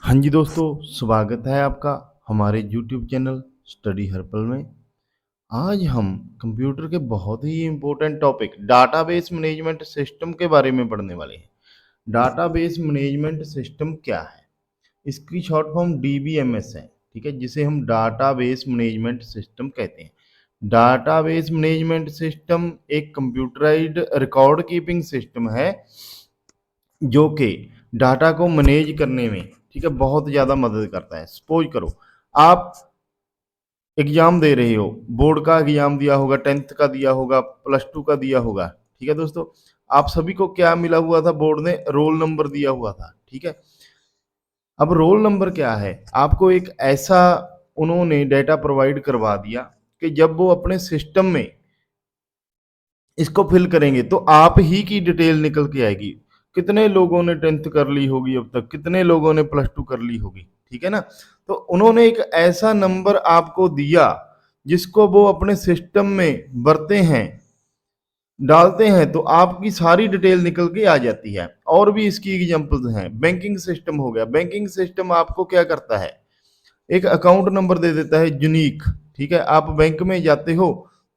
हाँ जी दोस्तों, स्वागत है आपका हमारे यूट्यूब चैनल स्टडी हर्पल में। आज हम कंप्यूटर के बहुत ही important topic database management system के बारे में पढ़ने वाले हैं। डाटाबेस मैनेजमेंट सिस्टम क्या है? इसकी शॉर्ट फॉर्म डीबीएमएस है, ठीक है, जिसे हम डाटाबेस मैनेजमेंट सिस्टम कहते हैं। डाटाबेस मैनेजमेंट सिस्टम एक कंप्यूटराइज्ड रिकॉर्ड कीपिंग सिस्टम है जो कि डाटा को मैनेज करने में, ठीक है, बहुत ज़्यादा मदद करता है। सपोज करो आप एग्जाम दे रहे हो, बोर्ड का एग्जाम दिया होगा, 10th का दिया होगा, +2 का दिया होगा, ठीक है दोस्तों। आप सभी को क्या मिला हुआ था? बोर्ड ने रोल नंबर दिया हुआ था, ठीक है। अब रोल नंबर क्या है? आपको एक ऐसा उन्होंने डेटा प्रोवाइड करवा दिया कि जब वो अपने सिस्टम में इसको फिल करेंगे तो आप ही की डिटेल निकल के आएगी। कितने लोगों ने 10th कर ली होगी अब तक, कितने लोगों ने +2 कर ली होगी, ठीक है ना। तो उन्होंने एक ऐसा नंबर आपको दिया जिसको वो अपने सिस्टम में भरते हैं, डालते हैं, तो आपकी सारी डिटेल निकल के आ जाती है। और भी इसकी एग्जांपल्स हैं। बैंकिंग सिस्टम हो गया। बैंकिंग सिस्टम आपको क्या करता है? एक अकाउंट नंबर दे देता है यूनिक, ठीक है। आप बैंक में जाते हो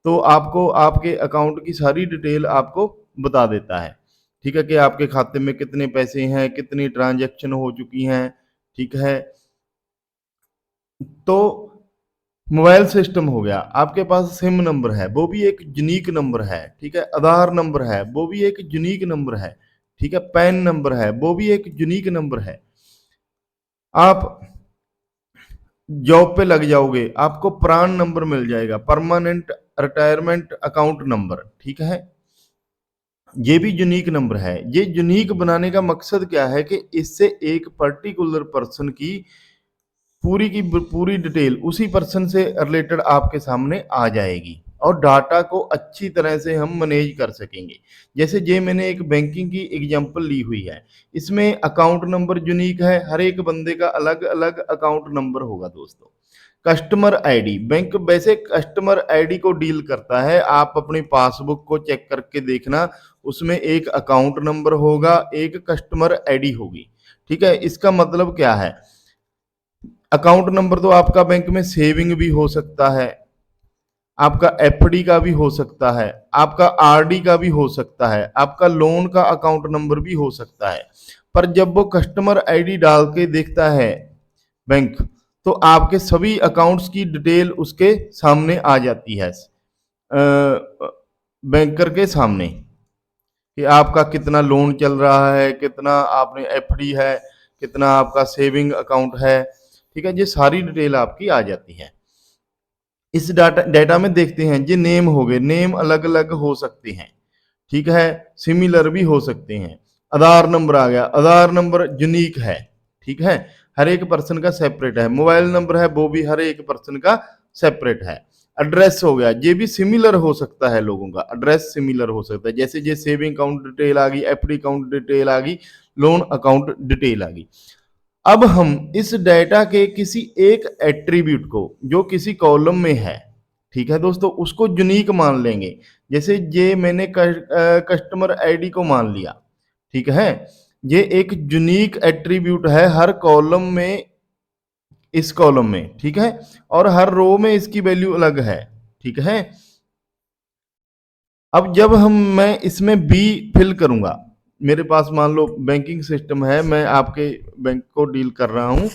तो आपको आपके अकाउंट की सारी डिटेल आपको बता देता है, ठीक है, कि आपके खाते में कितने पैसे हैं, कितनी ट्रांजैक्शन हो चुकी हैं, ठीक है। तो मोबाइल सिस्टम हो गया। आपके पास सिम नंबर है, वो भी एक यूनिक नंबर है, ठीक है। आधार नंबर है, वो भी एक यूनिक नंबर है, ठीक है। पैन नंबर है, वो भी एक यूनिक नंबर है। आप जॉब पे लग जाओगे, आपको प्रान नंबर मिल जाएगा, परमानेंट रिटायरमेंट अकाउंट नंबर, ठीक है। ये भी यूनिक नंबर है। ये यूनिक बनाने का मकसद क्या है कि इससे एक पर्टिकुलर पर्सन की पूरी डिटेल उसी पर्सन से रिलेटेड आपके सामने आ जाएगी और डाटा को अच्छी तरह से हम मैनेज कर सकेंगे। जैसे ये मैंने एक बैंकिंग की एग्जांपल ली हुई है, इसमें अकाउंट नंबर यूनिक है, हर एक बंदे का अलग अलग अकाउंट नंबर होगा दोस्तों। कस्टमर आईडी, बैंक वैसे कस्टमर आईडी को डील करता है। आप अपनी पासबुक को चेक करके देखना, उसमें एक अकाउंट नंबर होगा, एक कस्टमर आईडी होगी, ठीक है। इसका मतलब क्या है? अकाउंट नंबर तो आपका बैंक में सेविंग भी हो सकता है, आपका एफडी का भी हो सकता है, आपका आरडी का भी हो सकता है, आपका लोन का अकाउंट नंबर भी हो सकता है। पर जब वो कस्टमर आईडी डाल के देखता है बैंक, तो आपके सभी अकाउंट्स की डिटेल उसके सामने आ जाती है, बैंकर के सामने, कि आपका कितना लोन चल रहा है, कितना आपने एफडी है, कितना आपका सेविंग अकाउंट है, ठीक है। ये सारी डिटेल आपकी आ जाती है। इस डाटा में देखते हैं, ये नेम हो गए, नेम अलग अलग हो सकते हैं, ठीक है, सिमिलर भी हो सकते हैं। आधार नंबर आ गया, आधार नंबर यूनिक है, ठीक है, हर एक पर्सन का सेपरेट है। मोबाइल नंबर है, वो भी हर एक पर्सन का सेपरेट है। एड्रेस हो गया, ये भी सिमिलर हो सकता है, लोगों का एड्रेस सिमिलर हो सकता है। जैसे ये सेविंग अकाउंट डिटेल आ गई, एफडी अकाउंट डिटेल आ गई, लोन अकाउंट डिटेल आ गई। अब हम इस डेटा के किसी एक एट्रीब्यूट को जो किसी कॉलम में है, ठीक है दोस्तों, उसको यूनिक मान लेंगे। जैसे ये मैंने कस्टमर आईडी को मान लिया, ठीक है। ये एक यूनिक एट्रीब्यूट है हर कॉलम में, इस कॉलम में, ठीक है, और हर रो में इसकी वैल्यू अलग है, ठीक है। अब जब मैं इसमें बी फिल करूंगा, मेरे पास मान लो बैंकिंग सिस्टम है, मैं आपके बैंक को डील कर रहा हूं,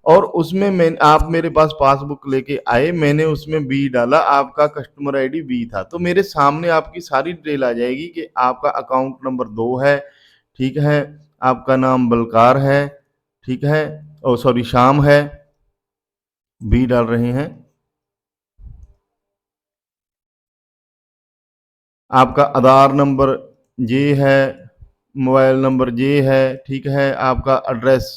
और उसमें मैं, आप मेरे पास पासबुक लेके आए, मैंने उसमें बी डाला, आपका कस्टमर आईडी बी था, तो मेरे सामने आपकी सारी डिटेल आ जाएगी कि आपका अकाउंट नंबर 2 है, ठीक है, आपका नाम बलकार है, ठीक है, ओ सॉरी श्याम है, बी डाल रहे हैं, आपका आधार नंबर ये है, मोबाइल नंबर ये है, ठीक है, आपका एड्रेस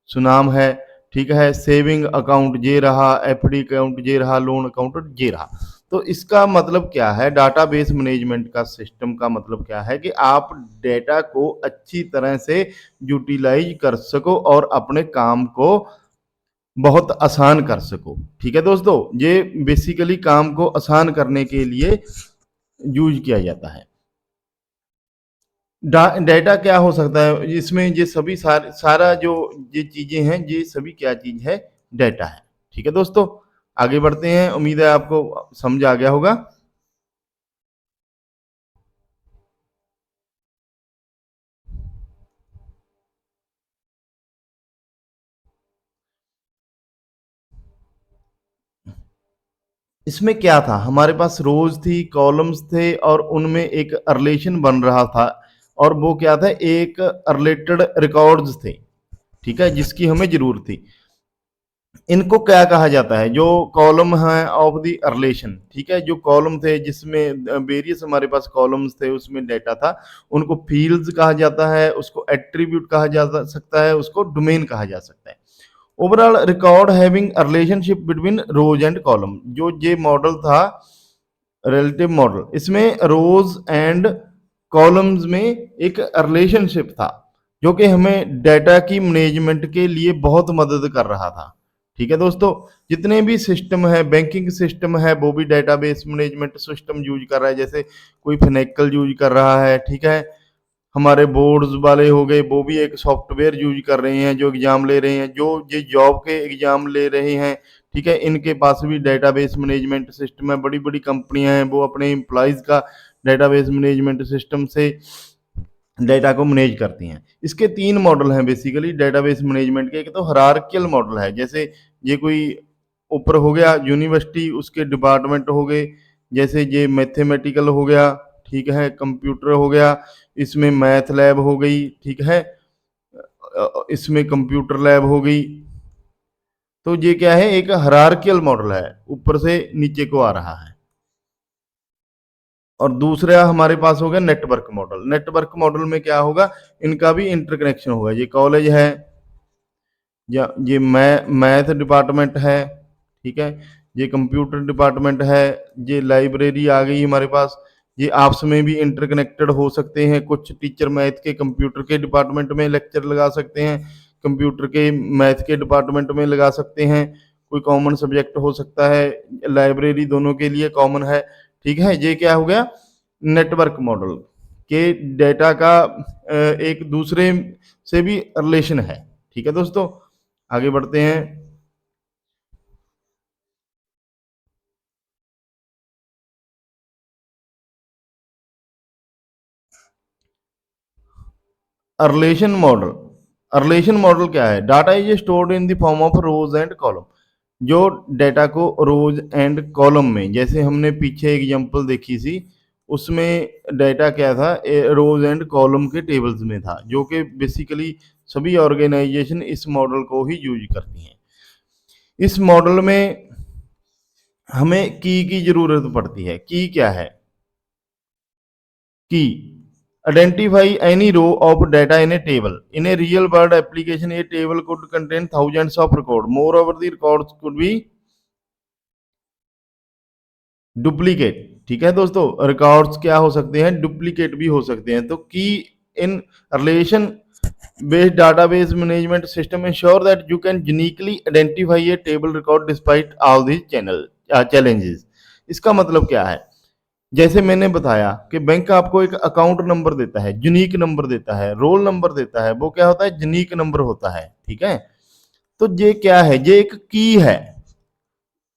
सुनाम है, ठीक है, सेविंग अकाउंट ये रहा, एफडी अकाउंट ये रहा, लोन अकाउंट ये रहा। तो इसका मतलब क्या है? डाटाबेस मैनेजमेंट का सिस्टम का मतलब क्या है कि आप डेटा को अच्छी तरह से यूटिलाइज कर सको और अपने काम को बहुत आसान कर सको, ठीक है दोस्तों। ये बेसिकली काम को आसान करने के लिए यूज किया जाता है। डेटा क्या हो सकता है इसमें, ये सभी सारा जो ये चीजें हैं, ये सभी क्या चीज है, डेटा है। ठीक है दोस्तों, आगे बढ़ते हैं, उम्मीद है आपको समझ आ गया होगा। इसमें क्या था, हमारे पास रोज थी, कॉलम्स थे, और उनमें एक रिलेशन बन रहा था, और वो क्या था, एक रिलेटेड रिकॉर्ड्स थे। ठीक है, जिसकी हमें जरूरत थी। इनको क्या कहा जाता है, जो कॉलम है ऑफ द रिलेशन। ठीक है, जो कॉलम थे जिसमें वेरियस हमारे पास कॉलम्स थे, उसमें डेटा था, उनको फील्ड्स कहा जाता है, उसको एट्रीब्यूट कहा जा सकता है, उसको डोमेन कहा जा सकता है। Overall record having a relationship between rows and column, जो ये मॉडल था रिलेटिव मॉडल, इसमें रोज एंड कॉलम्स में एक रिलेशनशिप था, जो कि हमें डेटा की मैनेजमेंट के लिए बहुत मदद कर रहा था। ठीक है दोस्तों, जितने भी सिस्टम है, बैंकिंग सिस्टम है, वो भी डेटाबेस मैनेजमेंट सिस्टम यूज कर रहा है। जैसे कोई फिनेकल यूज कर रहा है, ठीक है, हमारे बोर्ड्स वाले हो गए, वो भी एक सॉफ्टवेयर यूज कर रहे हैं, जो एग्जाम ले रहे हैं, जो ये जॉब के एग्जाम ले रहे हैं। ठीक है, इनके पास भी डेटाबेस मैनेजमेंट सिस्टम है। बड़ी बड़ी कंपनियां हैं, वो अपने एम्प्लॉयज़ का डेटाबेस मैनेजमेंट सिस्टम से डेटा को मैनेज करती हैं। इसके तीन मॉडल हैं बेसिकली डेटाबेस मैनेजमेंट के। एक तो हायरार्कियल मॉडल है, जैसे ये कोई ऊपर हो गया यूनिवर्सिटी, उसके डिपार्टमेंट हो गए, जैसे ये मैथमेटिकल हो गया, ठीक है, कंप्यूटर हो गया, इसमें मैथ लैब हो गई, ठीक है, इसमें कंप्यूटर लैब हो गई। तो ये क्या है, एक हायरार्कियल मॉडल है, ऊपर से नीचे को आ रहा है। और दूसरा हमारे पास हो गया नेटवर्क मॉडल। नेटवर्क मॉडल में क्या होगा, इनका भी इंटरकनेक्शन होगा। ये कॉलेज है, या ये मैथ डिपार्टमेंट है, ठीक है, ये कंप्यूटर डिपार्टमेंट है, ये लाइब्रेरी आ गई हमारे पास। ये आपस में भी इंटरकनेक्टेड हो सकते हैं। कुछ टीचर मैथ के कंप्यूटर के डिपार्टमेंट में लेक्चर लगा सकते हैं, कंप्यूटर के मैथ के डिपार्टमेंट में लगा सकते हैं। कोई कॉमन सब्जेक्ट हो सकता है, लाइब्रेरी दोनों के लिए कॉमन है। ठीक है, ये क्या हो गया, नेटवर्क मॉडल के डेटा का एक दूसरे से भी रिलेशन है। ठीक है दोस्तों, आगे बढ़ते हैं। Relation model. रिलेशन मॉडल क्या है, data is stored in the form of rose and column. जो डेटा को रोज एंड कॉलम में, जैसे हमने पीछे एग्जांपल देखी थी, उसमें डेटा क्या था, रोज एंड कॉलम के टेबल्स में था, जो कि बेसिकली सभी ऑर्गेनाइजेशन इस मॉडल को ही यूज करती हैं। इस मॉडल में हमें की जरूरत पड़ती है। की क्या है, की identify any row of data in a table. In a real world application, a table could contain thousands of records. Moreover, the records could be duplicate. ठीक है दोस्तों, रिकॉर्ड्स क्या हो सकते हैं, डुप्लीकेट भी हो सकते हैं। तो की in relation based database management system ensure that you can uniquely identify a table record despite all these challenges. इसका मतलब क्या है, जैसे मैंने बताया कि बैंक आपको एक अकाउंट नंबर देता है, यूनिक नंबर देता है, रोल नंबर देता है, वो क्या होता है, यूनिक नंबर होता है। ठीक है, तो ये क्या है, ये एक की है,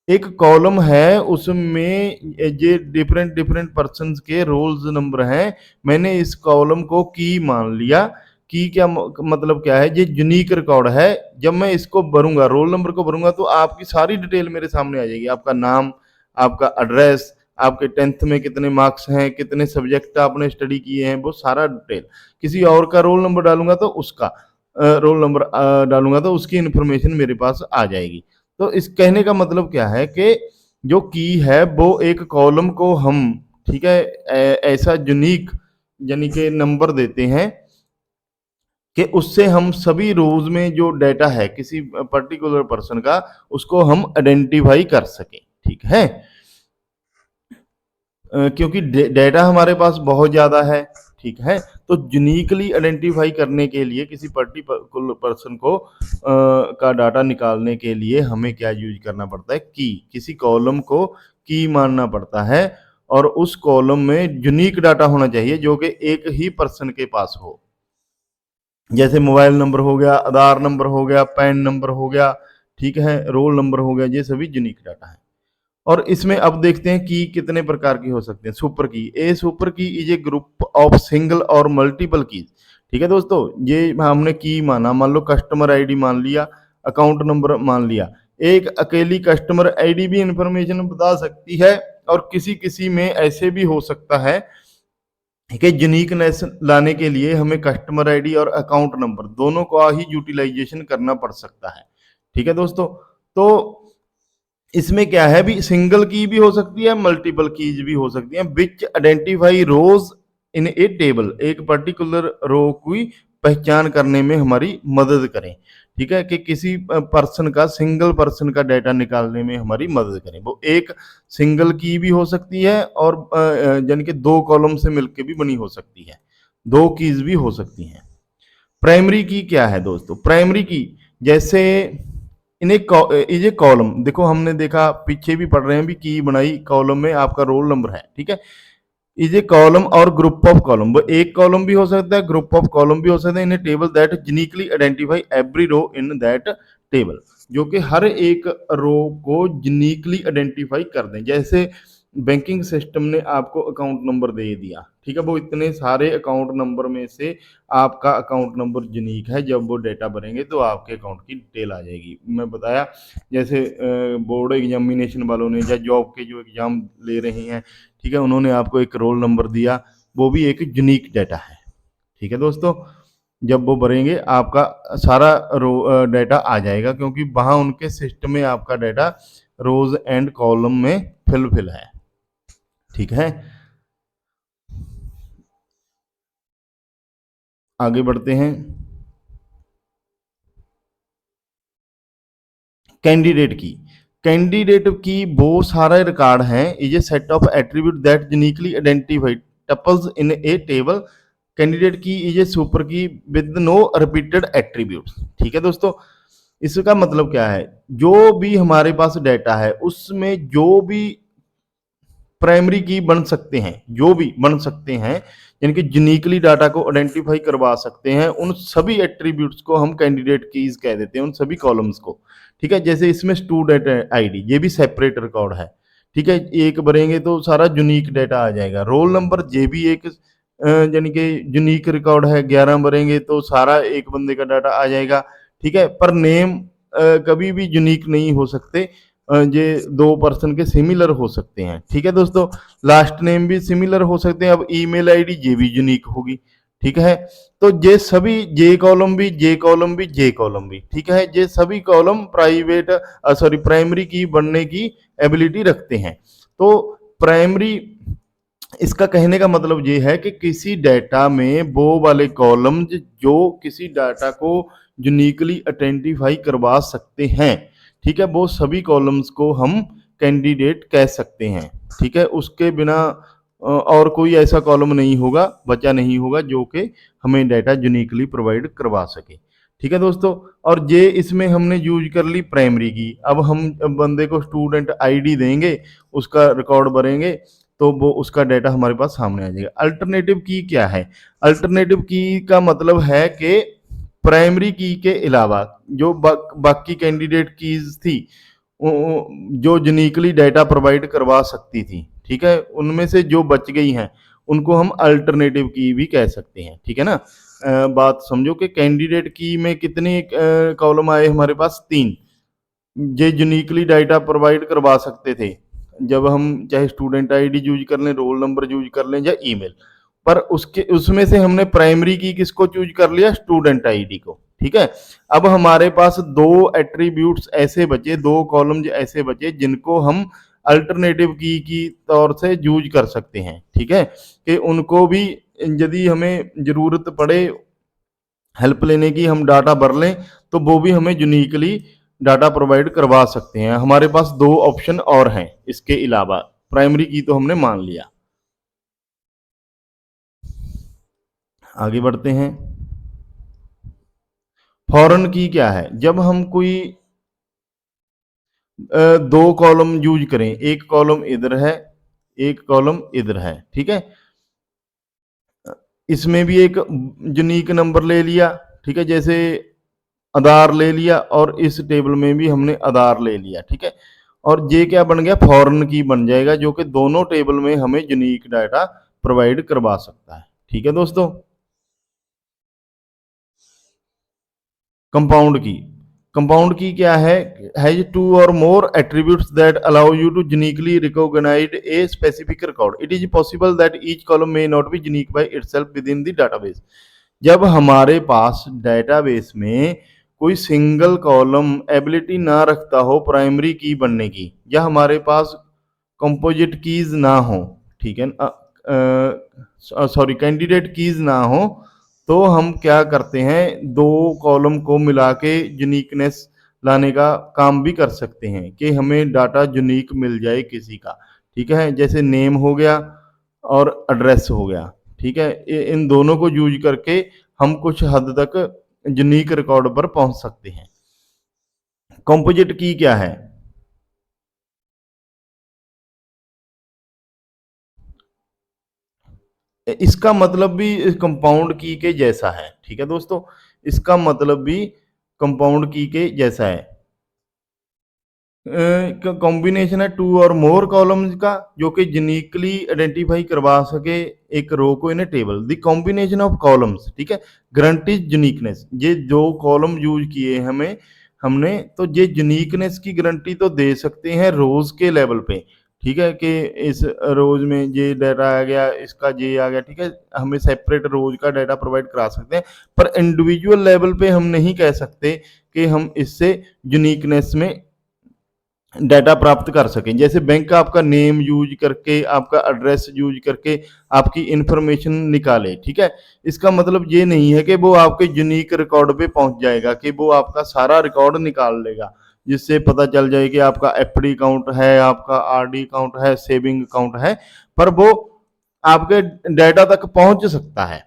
एक कॉलम है, उसमें ये डिफरेंट डिफरेंट पर्सन्स के रोल्स नंबर हैं। मैंने इस कॉलम को की मान लिया। की क्या मतलब क्या है, ये यूनिक रिकॉर्ड है। जब मैं इसको भरूंगा, रोल नंबर को भरूंगा, तो आपकी सारी डिटेल मेरे सामने आ जाएगी। आपका नाम, आपका एड्रेस, आपके 10th में कितने मार्क्स हैं, कितने सब्जेक्ट आपने स्टडी किए हैं, वो सारा डिटेल। किसी और का रोल नंबर डालूंगा तो उसका रोल नंबर डालूंगा तो उसकी इंफॉर्मेशन मेरे पास आ जाएगी। तो इस कहने का मतलब क्या है कि जो की है वो एक कॉलम को हम, ठीक है, ऐसा यूनिक यानी कि नंबर देते हैं कि उससे हम सभी रोज में जो डेटा है किसी पर्टिकुलर पर्सन का, उसको हम आइडेंटिफाई कर सकें। ठीक है, क्योंकि डेटा हमारे पास बहुत ज़्यादा है। ठीक है, तो यूनिकली आइडेंटिफाई करने के लिए किसी पर्टिकुलर पर्सन को का डाटा निकालने के लिए हमें क्या यूज करना पड़ता है, की। किसी कॉलम को की मानना पड़ता है, और उस कॉलम में यूनिक डाटा होना चाहिए जो कि एक ही पर्सन के पास हो। जैसे मोबाइल नंबर हो गया, आधार नंबर हो गया, पैन नंबर हो गया, ठीक है, रोल नंबर हो गया, ये सभी यूनिक डाटा है। और इसमें अब देखते हैं की कितने प्रकार की हो सकते हैं। सुपर की, ए सुपर की is a group of single और मल्टीपल कीज। ठीक है दोस्तों, ये हमने की माना, मान लो कस्टमर आईडी मान लिया, अकाउंट नंबर मान लिया। एक अकेली कस्टमर आईडी भी इंफॉर्मेशन बता सकती है, और किसी किसी में ऐसे भी हो सकता है कि यूनिकनेस लाने के लिए हमें कस्टमर आईडी और अकाउंट नंबर दोनों का ही यूटिलाइजेशन करना पड़ सकता है। ठीक है दोस्तों, तो इसमें क्या है, भी सिंगल की भी हो सकती है, मल्टीपल कीज भी हो सकती है, विच identify rose in a table, एक पर्टिकुलर रो की पहचान करने में हमारी मदद करें। ठीक है, कि किसी पर्सन का, सिंगल पर्सन का डाटा निकालने में हमारी मदद करें। वो एक सिंगल की भी हो सकती है, और यानी कि दो कॉलम से मिलकर भी बनी हो सकती है, दो कीज भी हो सकती हैं। प्राइमरी की क्या है दोस्तों? प्राइमरी की जैसे इज ए कॉलम, देखो हमने देखा पीछे भी पढ़ रहे हैं भी, की बनाई कॉलम में आपका रोल नंबर है, ठीक है। इज ए कॉलम और ग्रुप ऑफ कॉलम, वो एक कॉलम भी हो सकता है, ग्रुप ऑफ कॉलम भी हो सकता है, in a table that uniquely identify every row in that table, जो कि हर एक रो को यूनिकली आइडेंटिफाई कर दें। जैसे बैंकिंग सिस्टम ने आपको अकाउंट नंबर दे दिया, ठीक है, वो इतने सारे अकाउंट नंबर में से आपका अकाउंट नंबर यूनिक है, जब वो डेटा भरेंगे तो आपके अकाउंट की डिटेल आ जाएगी। मैं बताया जैसे बोर्ड एग्जामिनेशन वालों ने, या जॉब के जो एग्जाम ले रहे हैं, ठीक है, उन्होंने आपको एक रोल नंबर दिया, वो भी एक यूनिक डाटा है। ठीक है दोस्तों, जब वो भरेंगे आपका सारा डाटा आ जाएगा, क्योंकि वहां उनके सिस्टम में आपका डाटा रोज एंड कॉलम में फिल है। ठीक है, आगे बढ़ते हैं। कैंडिडेट की, कैंडिडेट की वो सारा रिकॉर्ड है, is a set of attribute that uniquely identified tuples in a table. Candidate की इज ए सुपर की विद नो रिपीटेड एट्रीब्यूट। ठीक है दोस्तों, इसका मतलब क्या है, जो भी हमारे पास डाटा है उसमें जो भी प्राइमरी की बन सकते हैं, जो भी बन सकते हैं, यानी कि यूनिकली डाटा को आइडेंटिफाई करवा सकते हैं, उन सभी एट्रीब्यूट्स को हम कैंडिडेट कीज कह देते हैं, उन सभी कॉलम्स को। ठीक है, जैसे इसमें स्टूडेंट आईडी, ये भी सेपरेट रिकॉर्ड है। ठीक है, एक भरेंगे तो सारा यूनिक डाटा आ जाएगा। रोल नंबर, ये भी एक यानी कि यूनिक रिकॉर्ड है, 11 भरेंगे तो सारा एक बंदे का डाटा आ जाएगा। ठीक है, पर नेम कभी भी यूनिक नहीं हो सकते, ये दो पर्सन के सिमिलर हो सकते हैं। ठीक है दोस्तों, लास्ट नेम भी सिमिलर हो सकते हैं। अब ईमेल आईडी ये भी यूनिक होगी। ठीक है, तो ये सभी, जे कॉलम भी, जे कॉलम भी, जे कॉलम भी, ठीक है, ये सभी कॉलम प्राइवेट प्राइमरी की बनने की एबिलिटी रखते हैं। तो प्राइमरी, इसका कहने का मतलब ये है कि किसी डाटा में वो वाले कॉलम्स जो किसी डाटा को यूनिकली आइडेंटिफाई करवा सकते हैं, ठीक है, वो सभी कॉलम्स को हम कैंडिडेट कह सकते हैं। ठीक है, उसके बिना और कोई ऐसा कॉलम नहीं होगा, बचा नहीं होगा, जो कि हमें डाटा यूनिकली प्रोवाइड करवा सके। ठीक है दोस्तों, और ये इसमें हमने यूज कर ली प्राइमरी की। अब हम बंदे को स्टूडेंट आईडी देंगे, उसका रिकॉर्ड भरेंगे, तो वो उसका डाटा हमारे पास सामने आ जाएगा। अल्टरनेटिव की क्या है? अल्टरनेटिव की का मतलब है कि प्राइमरी की के अलावा जो बाकी कैंडिडेट कीज थी, जो यूनिकली डाटा प्रोवाइड करवा सकती थी, ठीक है, उनमें से जो बच गई हैं उनको हम अल्टरनेटिव की भी कह सकते हैं। ठीक है ना, बात समझो कि कैंडिडेट की में कितने कॉलम आए हमारे पास? 3। ये यूनिकली डाटा प्रोवाइड करवा सकते थे, जब हम चाहे स्टूडेंट आईडी यूज कर लें, रोल नंबर यूज कर लें, या ईमेल, पर उसके उसमें से हमने प्राइमरी की किसको चूज कर लिया? स्टूडेंट आईडी को। ठीक है, अब हमारे पास दो एट्रीब्यूट्स ऐसे बचे, दो कॉलम्स ऐसे बचे जिनको हम अल्टरनेटिव की तौर से यूज कर सकते हैं। ठीक है, कि उनको भी यदि हमें जरूरत पड़े हेल्प लेने की, हम डाटा भर लें, तो वो भी हमें यूनिकली डाटा प्रोवाइड करवा सकते हैं। हमारे पास दो ऑप्शन और हैं इसके अलावा, प्राइमरी की तो हमने मान लिया। आगे बढ़ते हैं। फॉरेन की क्या है? जब हम कोई दो कॉलम यूज करें, एक कॉलम इधर है, एक कॉलम इधर है, ठीक है। इसमें भी एक यूनिक नंबर ले लिया, ठीक है, जैसे आधार ले लिया, और इस टेबल में भी हमने आधार ले लिया, ठीक है। और ये क्या बन गया, फॉरेन की बन जाएगा, जो कि दोनों टेबल में हमें यूनिक डाटा प्रोवाइड करवा सकता है, ठीक है दोस्तों। कंपाउंड की, कंपाउंड की क्या है, has two or more attributes that allow you to uniquely recognise a specific record, it is possible that each column may not be unique by itself within the database. जब हमारे पास database में कोई single column ability ना रखता हो primary की बनने की, या हमारे पास कंपोजिट कीज ना हो, ठीक है, सॉरी कैंडिडेट कीज ना हो, तो हम क्या करते हैं, दो कॉलम को मिला के यूनिकनेस लाने का काम भी कर सकते हैं कि हमें डाटा यूनिक मिल जाए किसी का, ठीक है। जैसे नेम हो गया और एड्रेस हो गया, ठीक है, इन दोनों को यूज करके हम कुछ हद तक यूनिक रिकॉर्ड पर पहुंच सकते हैं। कंपोजिट की क्या है, इसका मतलब भी कंपाउंड की के जैसा है, ठीक है दोस्तों, इसका मतलब भी कंपाउंड की के जैसा है। कॉम्बिनेशन है टू और मोर कॉलम्स का, जो कि यूनिकली आइडेंटिफाई करवा सके एक रो को in a table. The combination of columns, ठीक है, गारंटीज यूनिकनेस। ये जो कॉलम यूज किए हमें हमने, तो ये यूनिकनेस की गारंटी तो दे सकते हैं रोज के लेवल पे, ठीक है, कि इस रोज में ये डाटा आ गया, इसका ये आ गया, ठीक है, हमें सेपरेट रोज का डाटा प्रोवाइड करा सकते हैं, पर इंडिविजुअल लेवल पे हम नहीं कह सकते कि हम इससे यूनिकनेस में डाटा प्राप्त कर सकें। जैसे बैंक आपका नेम यूज करके, आपका एड्रेस यूज करके आपकी इंफॉर्मेशन निकाले, ठीक है, इसका मतलब ये नहीं है कि वो आपके यूनिक रिकॉर्ड पे पहुंच जाएगा, कि वो आपका सारा रिकॉर्ड निकाल लेगा, जिससे पता चल जाए कि आपका एफडी अकाउंट है, आपका आरडी अकाउंट है, सेविंग अकाउंट है, पर वो आपके डाटा तक पहुंच सकता है,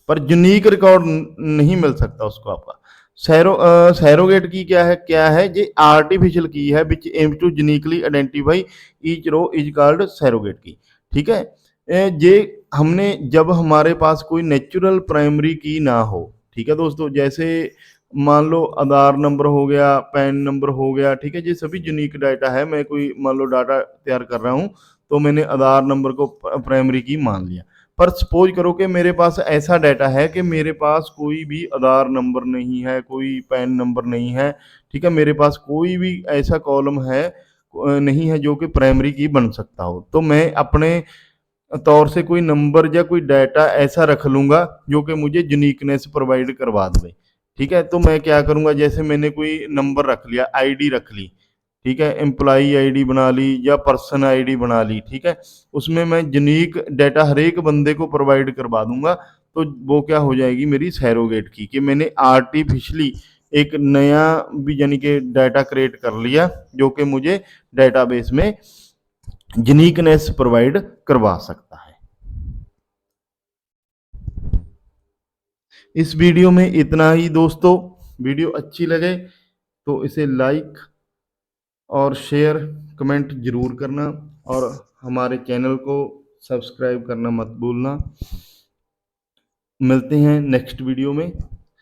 पर यूनिक रिकॉर्ड नहीं मिल सकता उसको आपका। सैरोगेट की क्या है, ये आर्टिफिशियल की है which aim to uniquely identify each row is called surrogate key, ठीक है। ये हमने जब हमारे पास कोई नेचुरल प्राइमरी की ना हो, ठीक है दोस्तों, जैसे मान लो आधार नंबर हो गया, पैन नंबर हो गया, ठीक है, ये सभी यूनिक डाटा है। मैं कोई मान लो डाटा तैयार कर रहा हूँ, तो मैंने आधार नंबर को प्राइमरी की मान लिया, पर सपोज करो कि मेरे पास ऐसा डाटा है कि मेरे पास कोई भी आधार नंबर नहीं है, कोई पैन नंबर नहीं है, ठीक है, मेरे पास कोई भी ऐसा कॉलम है नहीं है जो कि प्राइमरी की बन सकता हो, तो मैं अपने तौर से कोई नंबर या कोई डाटा ऐसा रख लूंगा जो कि मुझे यूनिकनेस प्रोवाइड करवा दे, ठीक है। तो मैं क्या करूंगा, जैसे मैंने कोई नंबर रख लिया, आईडी रख ली, ठीक है, एम्प्लॉई आईडी बना ली या पर्सन आईडी बना ली, ठीक है, उसमें मैं यूनिक डाटा हर एक बंदे को प्रोवाइड करवा दूंगा, तो वो क्या हो जाएगी मेरी सैरोगेट की, कि मैंने आर्टिफिशली एक नया भी यानी कि डाटा क्रिएट कर लिया जो कि मुझे डाटाबेस में यूनिकनेस प्रोवाइड करवा सकता है। इस वीडियो में इतना ही दोस्तों। वीडियो अच्छी लगे तो इसे लाइक और शेयर कमेंट जरूर करना, और हमारे चैनल को सब्सक्राइब करना मत भूलना। मिलते हैं नेक्स्ट वीडियो में।